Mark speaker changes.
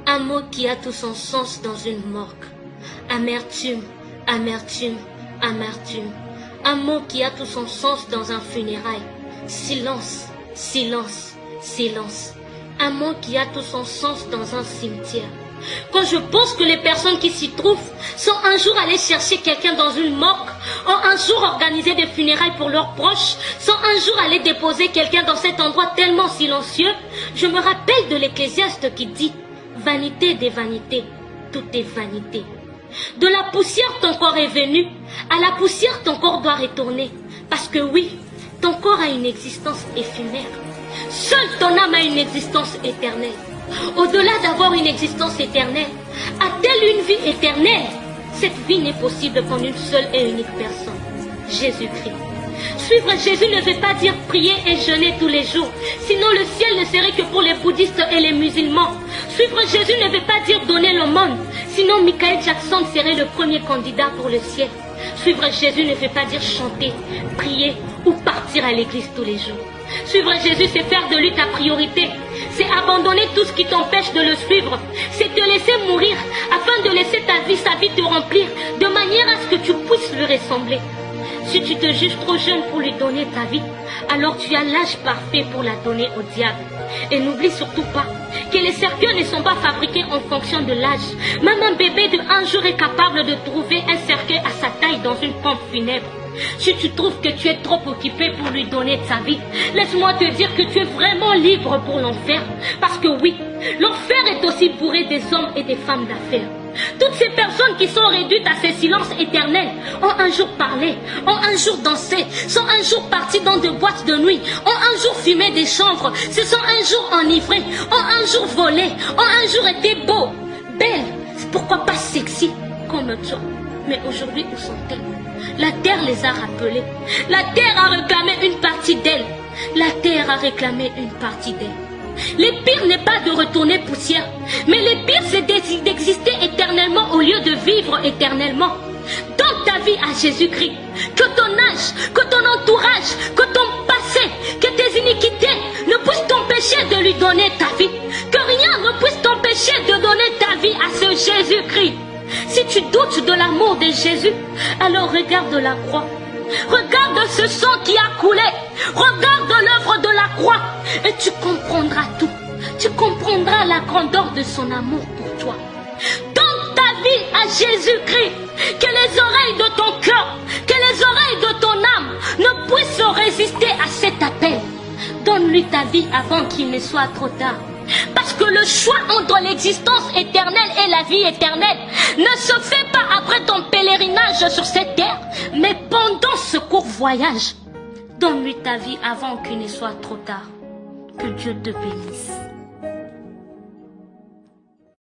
Speaker 1: Un mot qui a tout son sens dans une morgue. Amertume, amertume, amertume. Un mot qui a tout son sens dans un funérail. Silence, silence, silence. Un mot qui a tout son sens dans un cimetière. Quand je pense que les personnes qui s'y trouvent sont un jour allées chercher quelqu'un dans une morgue, ont un jour organisé des funérailles pour leurs proches, sont un jour allées déposer quelqu'un dans cet endroit tellement silencieux, je me rappelle de l'Ecclésiaste qui dit « Vanité des vanités, tout est vanité ». De la poussière ton corps est venu, à la poussière ton corps doit retourner. Parce que oui, ton corps a une existence éphémère. Seule ton âme a une existence éternelle. Au-delà d'avoir une existence éternelle, a-t-elle une vie éternelle? Cette vie n'est possible qu'en une seule et unique personne, Jésus-Christ. Suivre Jésus ne veut pas dire prier et jeûner tous les jours, sinon le ciel ne serait que pour les bouddhistes et les musulmans. Suivre Jésus ne veut pas dire donner le monde, sinon Michael Jackson serait le premier candidat pour le ciel. Suivre Jésus ne veut pas dire chanter, prier ou partir à l'église tous les jours. Suivre Jésus, c'est faire de lui ta priorité. C'est abandonner tout ce qui t'empêche de le suivre. C'est te laisser mourir afin de laisser sa vie te remplir de manière à ce que tu puisses lui ressembler. Si tu te juges trop jeune pour lui donner ta vie, alors tu as l'âge parfait pour la donner au diable. Et n'oublie surtout pas que les cercueils ne sont pas fabriqués en fonction de l'âge. Même un bébé de 1 jour est capable de trouver un cercueil à sa taille dans une pompe funèbre. Si tu trouves que tu es trop occupé pour lui donner ta vie, laisse-moi te dire que tu es vraiment libre pour l'enfer. Parce que oui, l'enfer est aussi bourré des hommes et des femmes d'affaires. Toutes ces personnes qui sont réduites à ces silences éternels ont un jour parlé, ont un jour dansé, sont un jour partis dans des boîtes de nuit, ont un jour fumé des chanvres, se sont un jour enivrés, ont un jour volé, ont un jour été beaux, belles, pourquoi pas sexy comme toi. Mais aujourd'hui, où sont-elles? La terre les a rappelées. La terre a réclamé une partie d'elle. La terre a réclamé une partie d'elle. Le pire n'est pas de retourner poussière, mais le pire c'est d'exister éternellement au lieu de vivre éternellement. Donne ta vie à Jésus-Christ. Que ton âge, que ton entourage, que ton passé, que tes iniquités ne puissent t'empêcher de lui donner ta vie. Que rien ne puisse t'empêcher de donner ta vie à ce Jésus-Christ. Si tu doutes de l'amour de Jésus, alors regarde la croix. Regarde ce sang qui a coulé. Regarde l'œuvre de la croix. Et tu comprendras tout. Tu comprendras la grandeur de son amour pour toi. Donne ta vie à Jésus-Christ. Que les oreilles de ton cœur, que les oreilles de ton âme ne puissent résister à cet appel. Donne-lui ta vie avant qu'il ne soit trop tard. Parce que le choix entre l'existence éternelle et la vie éternelle ne se fait pas après ton pèlerinage sur cette terre, mais pendant ce court voyage. Donne-lui ta vie avant qu'il ne soit trop tard. Que Dieu te bénisse.